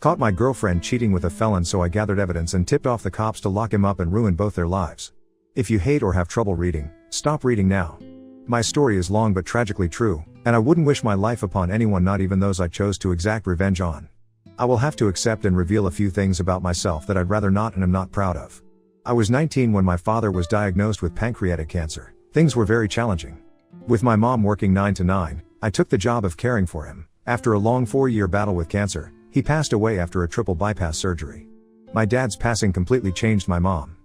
Caught my girlfriend cheating with a felon, so I gathered evidence and tipped off the cops to lock him up and ruin both their lives. If you hate or have trouble reading, stop reading now. My story is long but tragically true, and I wouldn't wish my life upon anyone, not even those I chose to exact revenge on. I will have to accept and reveal a few things about myself that I'd rather not and am not proud of. I was 19 when my father was diagnosed with pancreatic cancer. Things were very challenging. With my mom working 9 to 9, I took the job of caring for him. After a long 4-year battle with cancer, he passed away after a triple bypass surgery. My dad's passing completely changed my mom.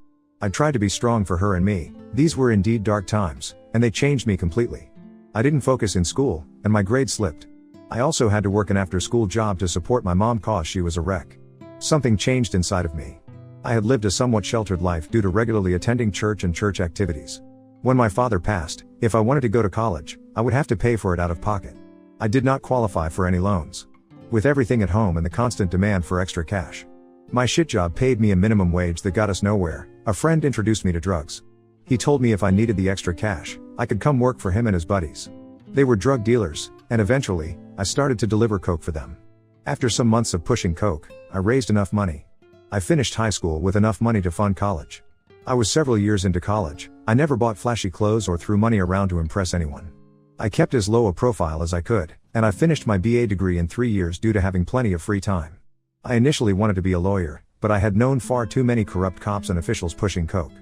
I tried to be strong for her and me. These were indeed dark times, and they changed me completely. I didn't focus in school, and my grades slipped. I also had to work an after-school job to support my mom cause she was a wreck. Something changed inside of me. I had lived a somewhat sheltered life due to regularly attending church and church activities. When my father passed, if I wanted to go to college, I would have to pay for it out of pocket. I did not qualify for any loans. With everything at home and the constant demand for extra cash, my shit job paid me a minimum wage that got us nowhere. A friend introduced me to drugs. He told me if I needed the extra cash, I could come work for him and his buddies. They were drug dealers, and eventually, I started to deliver coke for them. After some months of pushing coke, I raised enough money. I finished high school with enough money to fund college. I was several years into college. I never bought flashy clothes or threw money around to impress anyone. I kept as low a profile as I could, and I finished my BA degree in 3 years due to having plenty of free time. I initially wanted to be a lawyer, but I had known far too many corrupt cops and officials pushing coke.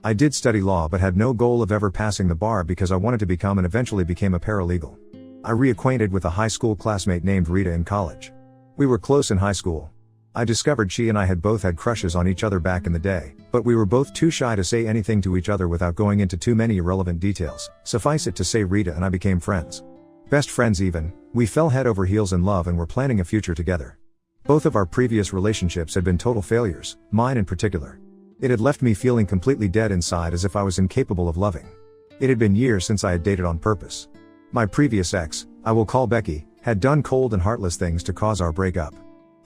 I did study law but had no goal of ever passing the bar because I wanted to become and eventually became a paralegal. I reacquainted with a high school classmate named Rita in college. We were close in high school. I discovered she and I had both had crushes on each other back in the day, but we were both too shy to say anything to each other without going into too many irrelevant details. Suffice it to say, Rita and I became friends. Best friends even. We fell head over heels in love and were planning a future together. Both of our previous relationships had been total failures, mine in particular. It had left me feeling completely dead inside, as if I was incapable of loving. It had been years since I had dated on purpose. My previous ex, I will call Becky, had done cold and heartless things to cause our breakup.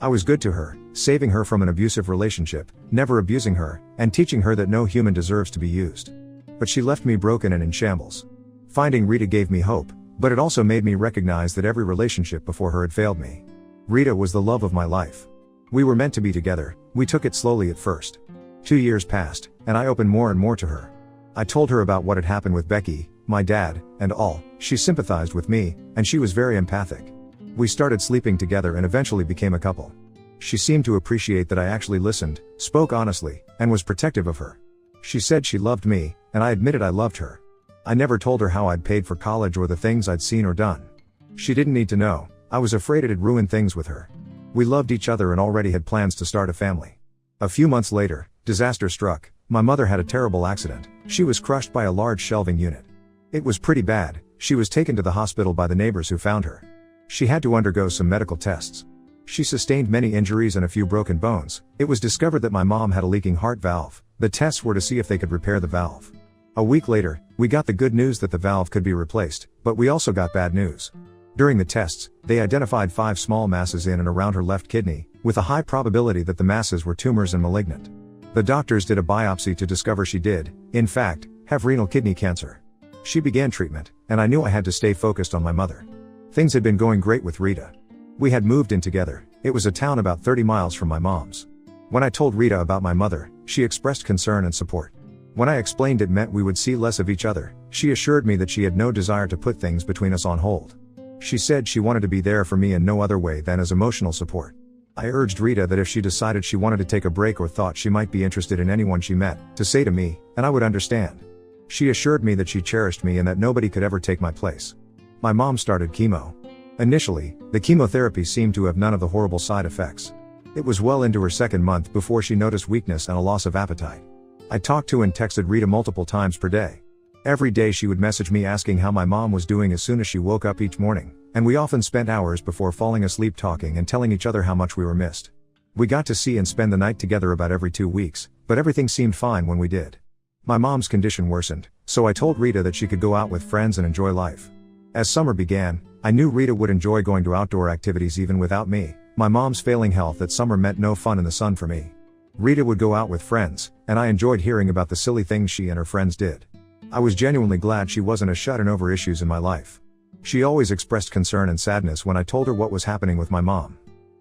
I was good to her, saving her from an abusive relationship, never abusing her, and teaching her that no human deserves to be used. But she left me broken and in shambles. Finding Rita gave me hope, but it also made me recognize that every relationship before her had failed me. Rita was the love of my life. We were meant to be together. We took it slowly at first. 2 years passed, and I opened more and more to her. I told her about what had happened with Becky, my dad, and all. She sympathized with me, and she was very empathic. We started sleeping together and eventually became a couple. She seemed to appreciate that I actually listened, spoke honestly, and was protective of her. She said she loved me, and I admitted I loved her. I never told her how I'd paid for college or the things I'd seen or done. She didn't need to know. I was afraid it'd ruin things with her. We loved each other and already had plans to start a family. A few months later, disaster struck. My mother had a terrible accident. She was crushed by a large shelving unit. It was pretty bad. She was taken to the hospital by the neighbors who found her. She had to undergo some medical tests. She sustained many injuries and a few broken bones. It was discovered that my mom had a leaking heart valve. The tests were to see if they could repair the valve. A week later, we got the good news that the valve could be replaced, but we also got bad news. During the tests, they identified 5 small masses in and around her left kidney, with a high probability that the masses were tumors and malignant. The doctors did a biopsy to discover she did, in fact, have renal kidney cancer. She began treatment, and I knew I had to stay focused on my mother. Things had been going great with Rita. We had moved in together. It was a town about 30 miles from my mom's. When I told Rita about my mother, she expressed concern and support. When I explained it meant we would see less of each other, she assured me that she had no desire to put things between us on hold. She said she wanted to be there for me in no other way than as emotional support. I urged Rita that if she decided she wanted to take a break or thought she might be interested in anyone she met, to say to me, and I would understand. She assured me that she cherished me and that nobody could ever take my place. My mom started chemo. Initially, the chemotherapy seemed to have none of the horrible side effects. It was well into her 2nd month before she noticed weakness and a loss of appetite. I talked to and texted Rita multiple times per day. Every day she would message me asking how my mom was doing as soon as she woke up each morning, and we often spent hours before falling asleep talking and telling each other how much we were missed. We got to see and spend the night together about every 2 weeks, but everything seemed fine when we did. My mom's condition worsened, so I told Rita that she could go out with friends and enjoy life. As summer began, I knew Rita would enjoy going to outdoor activities even without me. My mom's failing health that summer meant no fun in the sun for me. Rita would go out with friends, and I enjoyed hearing about the silly things she and her friends did. I was genuinely glad she wasn't a shut-in over issues in my life. She always expressed concern and sadness when I told her what was happening with my mom.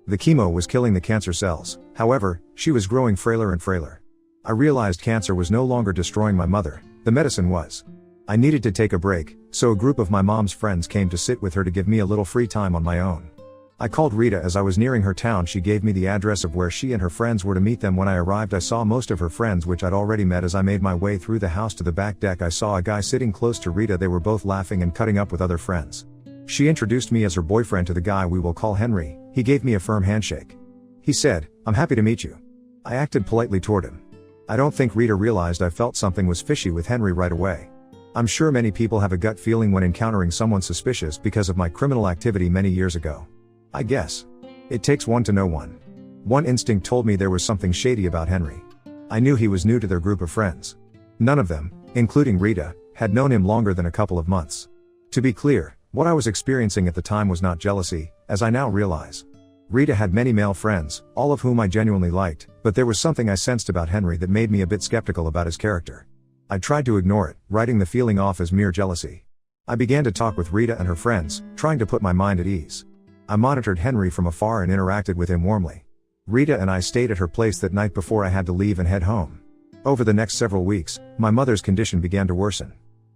The chemo was killing the cancer cells, however, she was growing frailer and frailer. I realized cancer was no longer destroying my mother, the medicine was. I needed to take a break, so a group of my mom's friends came to sit with her to give me a little free time on my own. I called Rita as I was nearing her town. She gave me the address of where she and her friends were to meet them. When I arrived, I saw most of her friends, which I'd already met. As I made my way through the house to the back deck, I saw a guy sitting close to Rita. They were both laughing and cutting up with other friends. She introduced me as her boyfriend to the guy we will call Henry. He gave me a firm handshake. He said, "I'm happy to meet you." I acted politely toward him. I don't think Rita realized I felt something was fishy with Henry right away. I'm sure many people have a gut feeling when encountering someone suspicious because of my criminal activity many years ago. I guess. It takes one to know one. One instinct told me there was something shady about Henry. I knew he was new to their group of friends. None of them, including Rita, had known him longer than a couple of months. To be clear, what I was experiencing at the time was not jealousy, as I now realize. Rita had many male friends, all of whom I genuinely liked, but there was something I sensed about Henry that made me a bit skeptical about his character. I tried to ignore it, writing the feeling off as mere jealousy. I began to talk with Rita and her friends, trying to put my mind at ease. I monitored Henry from afar and interacted with him warmly. Rita and I stayed at her place that night before I had to leave and head home. Over the next several weeks, my mother's condition began to worsen.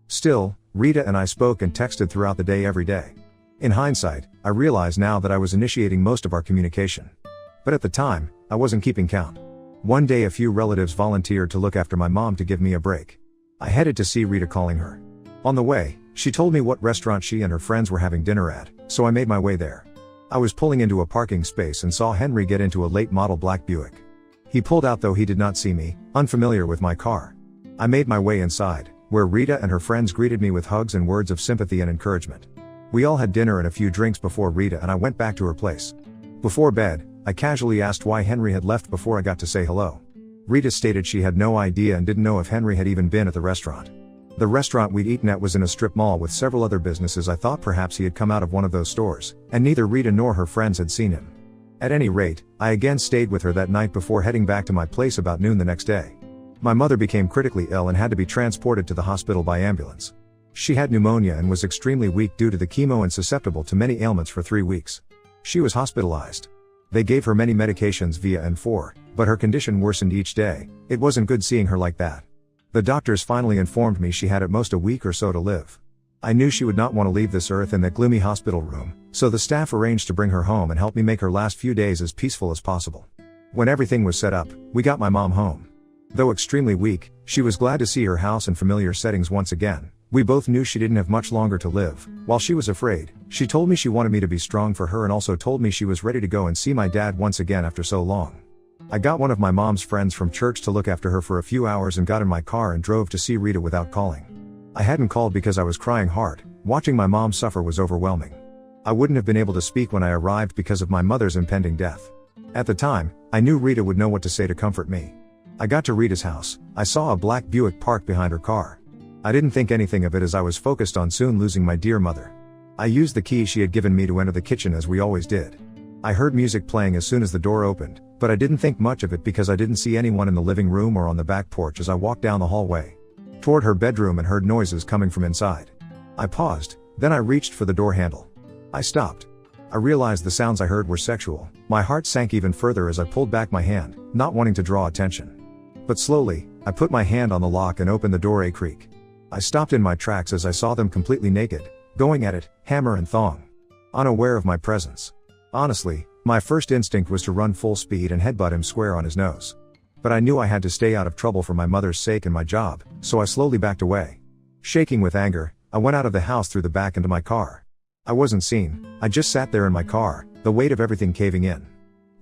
Still, Rita and I spoke and texted throughout the day every day. In hindsight, I realize now that I was initiating most of our communication. But at the time, I wasn't keeping count. One day a few relatives volunteered to look after my mom to give me a break. I headed to see Rita, calling her. On the way, she told me what restaurant she and her friends were having dinner at, so I made my way there. I was pulling into a parking space and saw Henry get into a late model black Buick. He pulled out, though he did not see me, unfamiliar with my car. I made my way inside, where Rita and her friends greeted me with hugs and words of sympathy and encouragement. We all had dinner and a few drinks before Rita and I went back to her place. Before bed, I casually asked why Henry had left before I got to say hello. Rita stated she had no idea and didn't know if Henry had even been at the restaurant. The restaurant we'd eaten at was in a strip mall with several other businesses. I thought perhaps he had come out of one of those stores, and neither Rita nor her friends had seen him. At any rate, I again stayed with her that night before heading back to my place about noon the next day. My mother became critically ill and had to be transported to the hospital by ambulance. She had pneumonia and was extremely weak due to the chemo and susceptible to many ailments for 3 weeks. She was hospitalized. They gave her many medications via N4, but her condition worsened each day. It wasn't good seeing her like that. The doctors finally informed me she had at most a week or so to live. I knew she would not want to leave this earth in that gloomy hospital room, so the staff arranged to bring her home and help me make her last few days as peaceful as possible. When everything was set up, we got my mom home. Though extremely weak, she was glad to see her house and familiar settings once again. We both knew she didn't have much longer to live. While she was afraid, she told me she wanted me to be strong for her and also told me she was ready to go and see my dad once again after so long. I got one of my mom's friends from church to look after her for a few hours and got in my car and drove to see Rita without calling. I hadn't called because I was crying hard. Watching my mom suffer was overwhelming. I wouldn't have been able to speak when I arrived because of my mother's impending death. At the time, I knew Rita would know what to say to comfort me. I got to Rita's house. I saw a black Buick parked behind her car. I didn't think anything of it as I was focused on soon losing my dear mother. I used the key she had given me to enter the kitchen as we always did. I heard music playing as soon as the door opened, but I didn't think much of it because I didn't see anyone in the living room or on the back porch as I walked down the hallway toward her bedroom and heard noises coming from inside. I paused, then I reached for the door handle. I stopped. I realized the sounds I heard were sexual. My heart sank even further as I pulled back my hand, not wanting to draw attention. But slowly, I put my hand on the lock and opened the door a creak. I stopped in my tracks as I saw them completely naked, going at it, hammer and thong. Unaware of my presence. Honestly, my first instinct was to run full speed and headbutt him square on his nose. But I knew I had to stay out of trouble for my mother's sake and my job, so I slowly backed away. Shaking with anger, I went out of the house through the back into my car. I wasn't seen, I just sat there in my car, the weight of everything caving in.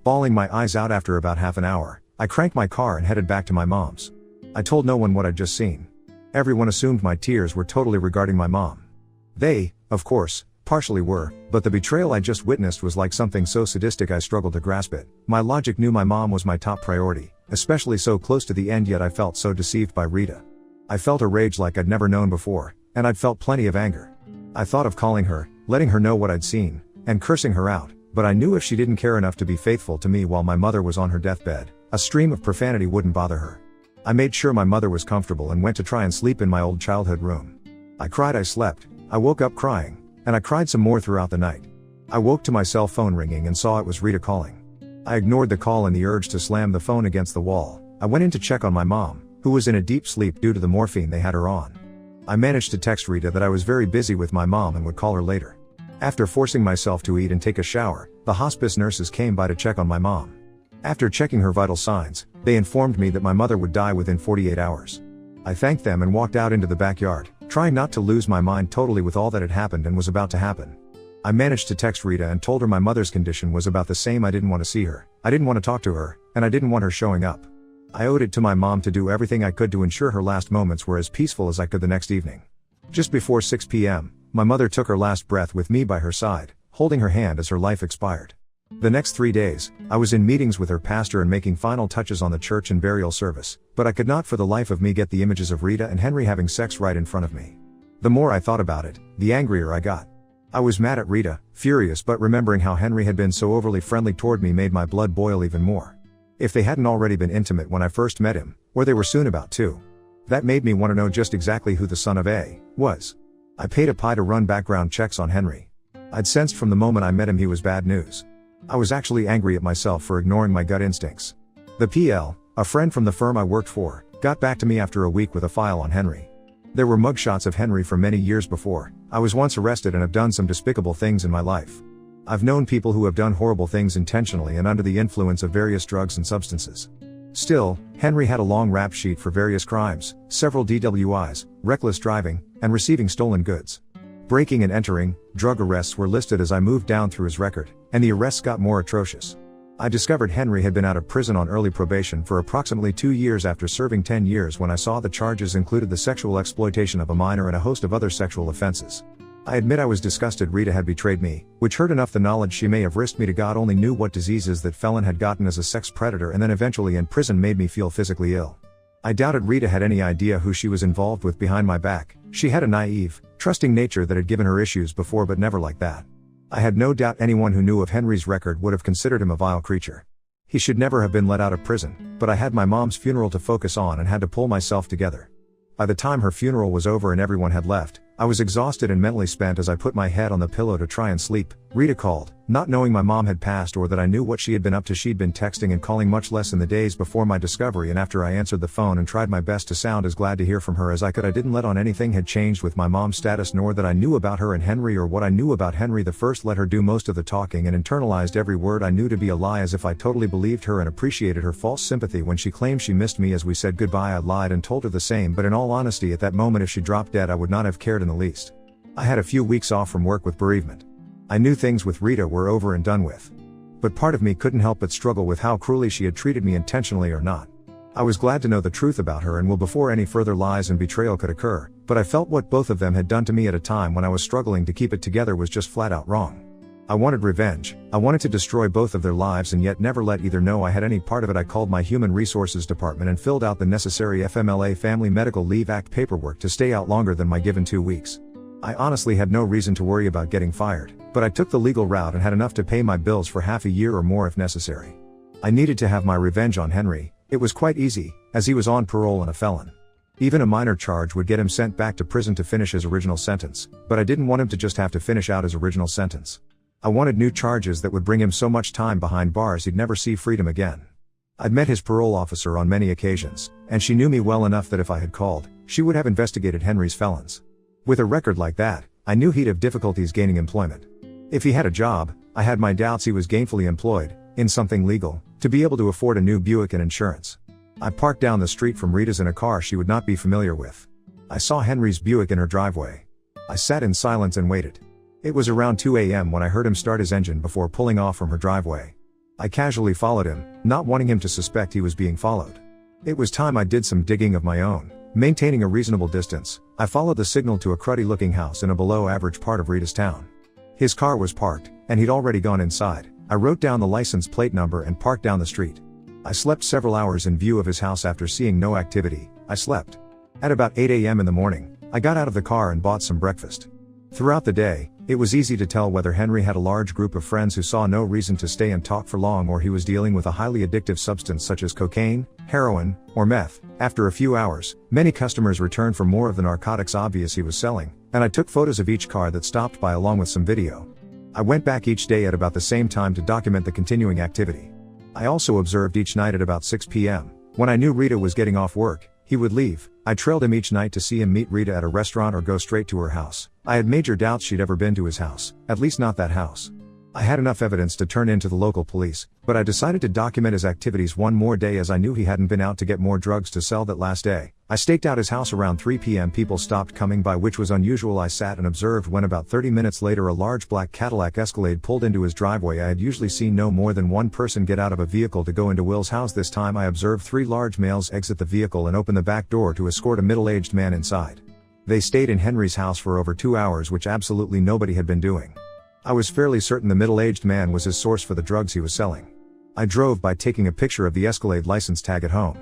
Bawling my eyes out after about half an hour, I cranked my car and headed back to my mom's. I told no one what I'd just seen. Everyone assumed my tears were totally regarding my mom. They, of course, partially were, but the betrayal I just witnessed was like something so sadistic I struggled to grasp it. My logic knew my mom was my top priority, especially so close to the end, yet I felt so deceived by Rita. I felt a rage like I'd never known before, and I'd felt plenty of anger. I thought of calling her, letting her know what I'd seen, and cursing her out, but I knew if she didn't care enough to be faithful to me while my mother was on her deathbed, a stream of profanity wouldn't bother her. I made sure my mother was comfortable and went to try and sleep in my old childhood room. I cried, I slept, I woke up crying, and I cried some more throughout the night. I woke to my cell phone ringing and saw it was Rita calling. I ignored the call and the urge to slam the phone against the wall. I went in to check on my mom, who was in a deep sleep due to the morphine they had her on. I managed to text Rita that I was very busy with my mom and would call her later. After forcing myself to eat and take a shower, the hospice nurses came by to check on my mom. After checking her vital signs, they informed me that my mother would die within 48 hours. I thanked them and walked out into the backyard, trying not to lose my mind totally with all that had happened and was about to happen. I managed to text Rita and told her my mother's condition was about the same. I didn't want to see her, I didn't want to talk to her, and I didn't want her showing up. I owed it to my mom to do everything I could to ensure her last moments were as peaceful as I could the next evening. Just before 6 p.m., my mother took her last breath with me by her side, holding her hand as her life expired. The next 3 days, I was in meetings with her pastor and making final touches on the church and burial service, but I could not for the life of me get the images of Rita and Henry having sex right in front of me. The more I thought about it, the angrier I got. I was mad at Rita, furious, but remembering how Henry had been so overly friendly toward me made my blood boil even more. If they hadn't already been intimate when I first met him, or they were soon about to. That made me want to know just exactly who the son of A was. I paid a pie to run background checks on Henry. I'd sensed from the moment I met him he was bad news. I was actually angry at myself for ignoring my gut instincts. The PL, a friend from the firm I worked for, got back to me after a week with a file on Henry. There were mugshots of Henry from many years before. I was once arrested and have done some despicable things in my life. I've known people who have done horrible things intentionally and under the influence of various drugs and substances. Still, Henry had a long rap sheet for various crimes, several DWIs, reckless driving, and receiving stolen goods. Breaking and entering, drug arrests were listed as I moved down through his record, and the arrests got more atrocious. I discovered Henry had been out of prison on early probation for approximately 2 years after serving 10 years when I saw the charges included the sexual exploitation of a minor and a host of other sexual offenses. I admit I was disgusted Rita had betrayed me, which hurt enough the knowledge she may have risked me to God only knew what diseases that Felon had gotten as a sex predator and then eventually in prison made me feel physically ill. I doubted Rita had any idea who she was involved with behind my back. She had a naive, trusting nature that had given her issues before but never like that. I had no doubt anyone who knew of Henry's record would have considered him a vile creature. He should never have been let out of prison, but I had my mom's funeral to focus on and had to pull myself together. By the time her funeral was over and everyone had left, I was exhausted and mentally spent as I put my head on the pillow to try and sleep. Rita called, not knowing my mom had passed or that I knew what she had been up to. She'd been texting and calling much less in the days before my discovery, and after I answered the phone and tried my best to sound as glad to hear from her as I could, I didn't let on anything had changed with my mom's status nor that I knew about her and Henry or what I knew about Henry. The first let her do most of the talking and internalized every word I knew to be a lie as if I totally believed her and appreciated her false sympathy when she claimed she missed me as we said goodbye. I lied and told her the same, but in all honesty at that moment if she dropped dead I would not have cared in the least. I had a few weeks off from work with bereavement. I knew things with Rita were over and done with. But part of me couldn't help but struggle with how cruelly she had treated me, intentionally or not. I was glad to know the truth about her and will before any further lies and betrayal could occur, but I felt what both of them had done to me at a time when I was struggling to keep it together was just flat out wrong. I wanted revenge. I wanted to destroy both of their lives and yet never let either know I had any part of it. I called my Human Resources department and filled out the necessary FMLA Family Medical Leave Act paperwork to stay out longer than my given 2 weeks. I honestly had no reason to worry about getting fired, but I took the legal route and had enough to pay my bills for half a year or more if necessary. I needed to have my revenge on Henry. It was quite easy, as he was on parole and a felon. Even a minor charge would get him sent back to prison to finish his original sentence, but I didn't want him to just have to finish out his original sentence. I wanted new charges that would bring him so much time behind bars he'd never see freedom again. I'd met his parole officer on many occasions, and she knew me well enough that if I had called, she would have investigated Henry's felons. With a record like that, I knew he'd have difficulties gaining employment. If he had a job, I had my doubts he was gainfully employed, in something legal, to be able to afford a new Buick and insurance. I parked down the street from Rita's in a car she would not be familiar with. I saw Henry's Buick in her driveway. I sat in silence and waited. It was around 2 a.m. when I heard him start his engine before pulling off from her driveway. I casually followed him, not wanting him to suspect he was being followed. It was time I did some digging of my own. Maintaining a reasonable distance, I followed the signal to a cruddy-looking house in a below-average part of Rita's town. His car was parked, and he'd already gone inside. I wrote down the license plate number and parked down the street. I slept several hours in view of his house. After seeing no activity, I slept. At about 8 a.m. in the morning, I got out of the car and bought some breakfast. Throughout the day, it was easy to tell whether Henry had a large group of friends who saw no reason to stay and talk for long or he was dealing with a highly addictive substance such as cocaine, heroin, or meth. After a few hours, many customers returned for more of the narcotics obvious he was selling, and I took photos of each car that stopped by along with some video. I went back each day at about the same time to document the continuing activity. I also observed each night at about 6 p.m. When I knew Rita was getting off work, he would leave. I trailed him each night to see him meet Rita at a restaurant or go straight to her house. I had major doubts she'd ever been to his house, at least not that house. I had enough evidence to turn in to the local police, but I decided to document his activities one more day as I knew he hadn't been out to get more drugs to sell that last day. I staked out his house around 3 p.m. People stopped coming by, which was unusual. I sat and observed when about 30 minutes later a large black Cadillac Escalade pulled into his driveway. I had usually seen no more than one person get out of a vehicle to go into Will's house. This time I observed 3 large males exit the vehicle and open the back door to escort a middle-aged man inside. They stayed in Henry's house for over 2 hours, which absolutely nobody had been doing. I was fairly certain the middle-aged man was his source for the drugs he was selling. I drove by taking a picture of the Escalade license tag at home.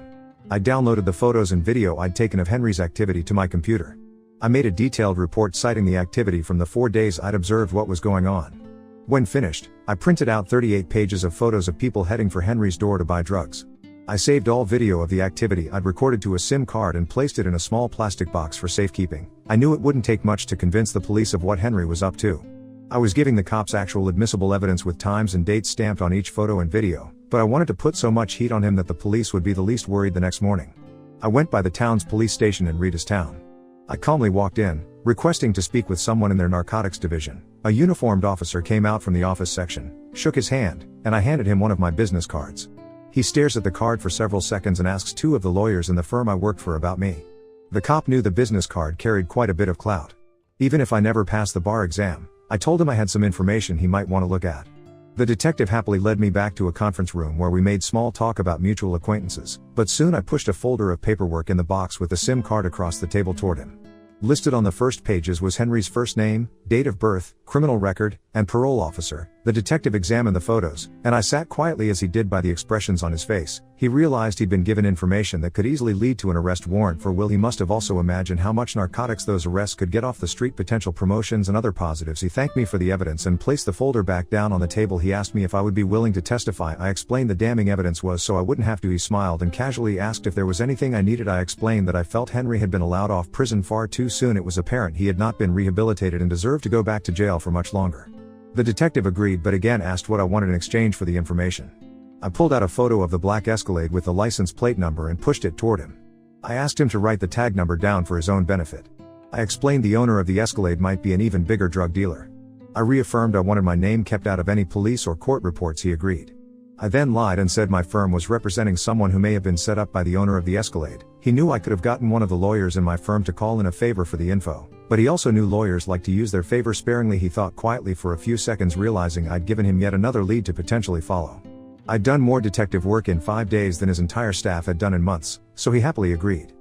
I downloaded the photos and video I'd taken of Henry's activity to my computer. I made a detailed report citing the activity from the 4 days I'd observed what was going on. When finished, I printed out 38 pages of photos of people heading for Henry's door to buy drugs. I saved all video of the activity I'd recorded to a SIM card and placed it in a small plastic box for safekeeping. I knew it wouldn't take much to convince the police of what Henry was up to. I was giving the cops actual admissible evidence with times and dates stamped on each photo and video, but I wanted to put so much heat on him that the police would be the least worried the next morning. I went by the town's police station in Rita's town. I calmly walked in, requesting to speak with someone in their narcotics division. A uniformed officer came out from the office section, shook his hand, and I handed him one of my business cards. He stares at the card for several seconds and asks 2 of the lawyers in the firm I worked for about me. The cop knew the business card carried quite a bit of clout. Even if I never passed the bar exam, I told him I had some information he might want to look at. The detective happily led me back to a conference room where we made small talk about mutual acquaintances, but soon I pushed a folder of paperwork in the box with the SIM card across the table toward him. Listed on the first pages was Henry's first name, date of birth, criminal record, and parole officer. The detective examined the photos, and I sat quietly as he did by the expressions on his face. He realized he'd been given information that could easily lead to an arrest warrant for Will. He must have also imagined how much narcotics those arrests could get off the street, potential promotions and other positives. He thanked me for the evidence and placed the folder back down on the table. He asked me if I would be willing to testify. I explained the damning evidence was so I wouldn't have to. He smiled and casually asked if there was anything I needed. I explained that I felt Henry had been allowed off prison far too soon. It was apparent he had not been rehabilitated and deserved to go back to jail for much longer. The detective agreed, but again asked what I wanted in exchange for the information. I pulled out a photo of the black Escalade with the license plate number and pushed it toward him. I asked him to write the tag number down for his own benefit. I explained the owner of the Escalade might be an even bigger drug dealer. I reaffirmed I wanted my name kept out of any police or court reports. He agreed. I then lied and said my firm was representing someone who may have been set up by the owner of the Escalade. He knew I could have gotten one of the lawyers in my firm to call in a favor for the info, but he also knew lawyers like to use their favor sparingly. He thought quietly for a few seconds, realizing I'd given him yet another lead to potentially follow. I'd done more detective work in 5 days than his entire staff had done in months, so he happily agreed.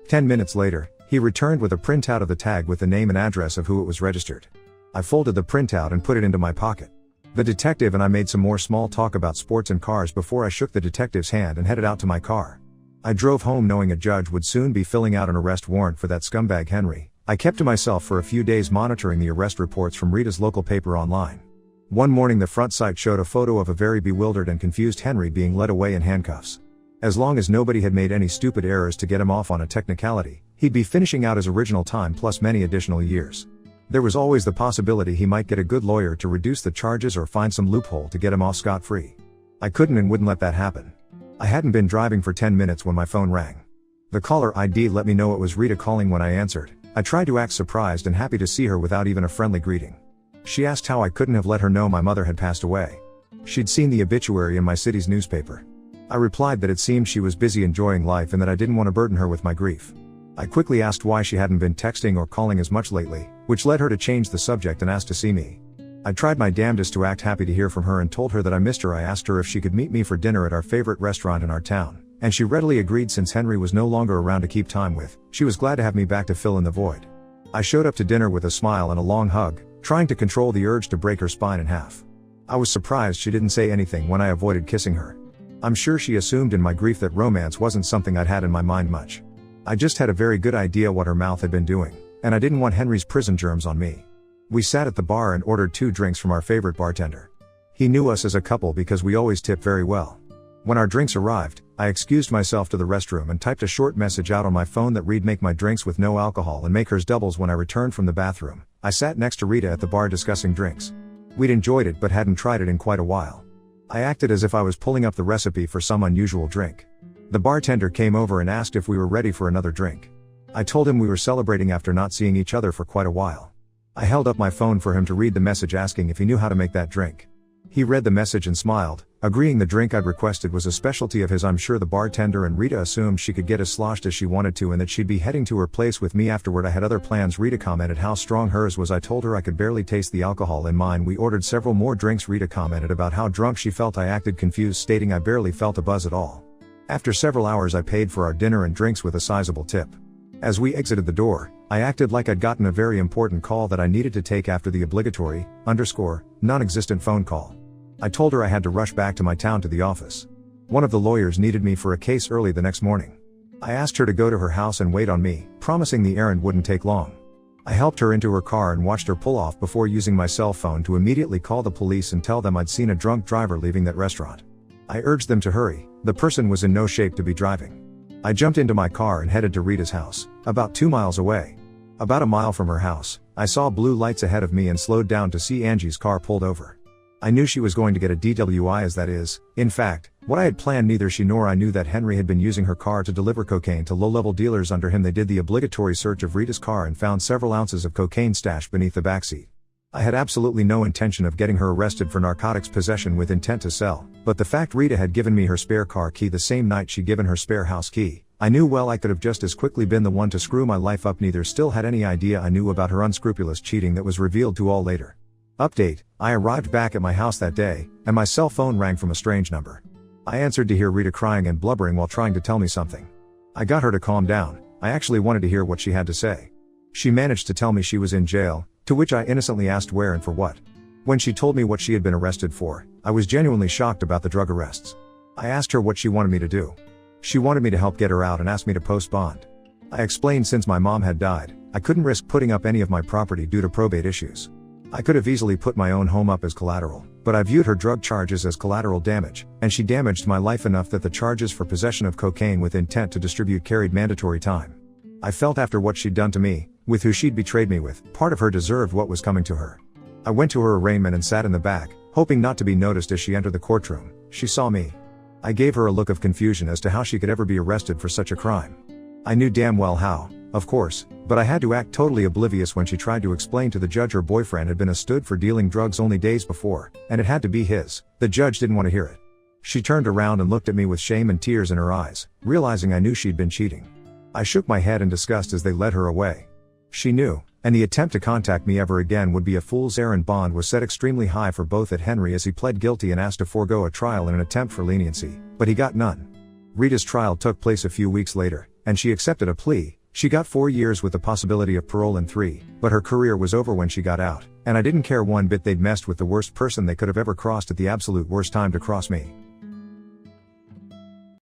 10 minutes later, he returned with a printout of the tag with the name and address of who it was registered. I folded the printout and put it into my pocket. The detective and I made some more small talk about sports and cars before I shook the detective's hand and headed out to my car. I drove home knowing a judge would soon be filling out an arrest warrant for that scumbag Henry. I kept to myself for a few days, monitoring the arrest reports from Rita's local paper online. One morning the front site showed a photo of a very bewildered and confused Henry being led away in handcuffs. As long as nobody had made any stupid errors to get him off on a technicality, he'd be finishing out his original time plus many additional years. There was always the possibility he might get a good lawyer to reduce the charges or find some loophole to get him off scot-free. I couldn't and wouldn't let that happen. I hadn't been driving for 10 minutes when my phone rang. The caller ID let me know it was Rita calling. When I answered, I tried to act surprised and happy to see her without even a friendly greeting. She asked how I couldn't have let her know my mother had passed away. She'd seen the obituary in my city's newspaper. I replied that it seemed she was busy enjoying life and that I didn't want to burden her with my grief. I quickly asked why she hadn't been texting or calling as much lately, which led her to change the subject and ask to see me. I tried my damnedest to act happy to hear from her and told her that I missed her. I asked her if she could meet me for dinner at our favorite restaurant in our town, and she readily agreed. Since Henry was no longer around to keep time with, she was glad to have me back to fill in the void. I showed up to dinner with a smile and a long hug, trying to control the urge to break her spine in half. I was surprised she didn't say anything when I avoided kissing her. I'm sure she assumed in my grief that romance wasn't something I'd had in my mind much. I just had a very good idea what her mouth had been doing, and I didn't want Henry's prison germs on me. We sat at the bar and ordered 2 drinks from our favorite bartender. He knew us as a couple because we always tip very well. When our drinks arrived, I excused myself to the restroom and typed a short message out on my phone that read, "Make my drinks with no alcohol and make hers doubles." When I returned from the bathroom, I sat next to Rita at the bar discussing drinks. We'd enjoyed it but hadn't tried it in quite a while. I acted as if I was pulling up the recipe for some unusual drink. The bartender came over and asked if we were ready for another drink. I told him we were celebrating after not seeing each other for quite a while. I held up my phone for him to read the message asking if he knew how to make that drink. He read the message and smiled, agreeing the drink I'd requested was a specialty of his. I'm sure the bartender and Rita assumed she could get as sloshed as she wanted to and that she'd be heading to her place with me afterward. I had other plans. Rita commented how strong hers was. I told her I could barely taste the alcohol in mine. We ordered several more drinks. Rita commented about how drunk she felt. I acted confused, stating I barely felt a buzz at all. After several hours I paid for our dinner and drinks with a sizable tip. As we exited the door, I acted like I'd gotten a very important call that I needed to take after the obligatory, non-existent phone call. I told her I had to rush back to my town to the office. One of the lawyers needed me for a case early the next morning. I asked her to go to her house and wait on me, promising the errand wouldn't take long. I helped her into her car and watched her pull off before using my cell phone to immediately call the police and tell them I'd seen a drunk driver leaving that restaurant. I urged them to hurry. The person was in no shape to be driving. I jumped into my car and headed to Rita's house, about 2 miles away. About a mile from her house, I saw blue lights ahead of me and slowed down to see Angie's car pulled over. I knew she was going to get a DWI, as that is, in fact, what I had planned. Neither she nor I knew that Henry had been using her car to deliver cocaine to low-level dealers under him. They did the obligatory search of Rita's car and found several ounces of cocaine stashed beneath the backseat. I had absolutely no intention of getting her arrested for narcotics possession with intent to sell, but the fact Rita had given me her spare car key the same night she'd given her spare house key, I knew well I could have just as quickly been the one to screw my life up. Neither still had any idea I knew about her unscrupulous cheating that was revealed to all later. Update: I arrived back at my house that day, and my cell phone rang from a strange number. I answered to hear Rita crying and blubbering while trying to tell me something. I got her to calm down. I actually wanted to hear what she had to say. She managed to tell me she was in jail, to which I innocently asked where and for what. When she told me what she had been arrested for, I was genuinely shocked about the drug arrests. I asked her what she wanted me to do. She wanted me to help get her out and asked me to post bond. I explained since my mom had died, I couldn't risk putting up any of my property due to probate issues. I could have easily put my own home up as collateral, but I viewed her drug charges as collateral damage, and she damaged my life enough that the charges for possession of cocaine with intent to distribute carried mandatory time. I felt after what she'd done to me, with who she'd betrayed me with, part of her deserved what was coming to her. I went to her arraignment and sat in the back, hoping not to be noticed as she entered the courtroom. She saw me. I gave her a look of confusion as to how she could ever be arrested for such a crime. I knew damn well how, of course, but I had to act totally oblivious when she tried to explain to the judge her boyfriend had been arrested for dealing drugs only days before, and it had to be his. The judge didn't want to hear it. She turned around and looked at me with shame and tears in her eyes, realizing I knew she'd been cheating. I shook my head in disgust as they led her away. She knew, and the attempt to contact me ever again would be a fool's errand. Bond was set extremely high for both at Henry as he pled guilty and asked to forego a trial in an attempt for leniency, but he got none. Rita's trial took place a few weeks later, and she accepted a plea. She got 4 years with the possibility of parole in 3, but her career was over when she got out, and I didn't care one bit. They'd messed with the worst person they could have ever crossed at the absolute worst time to cross me.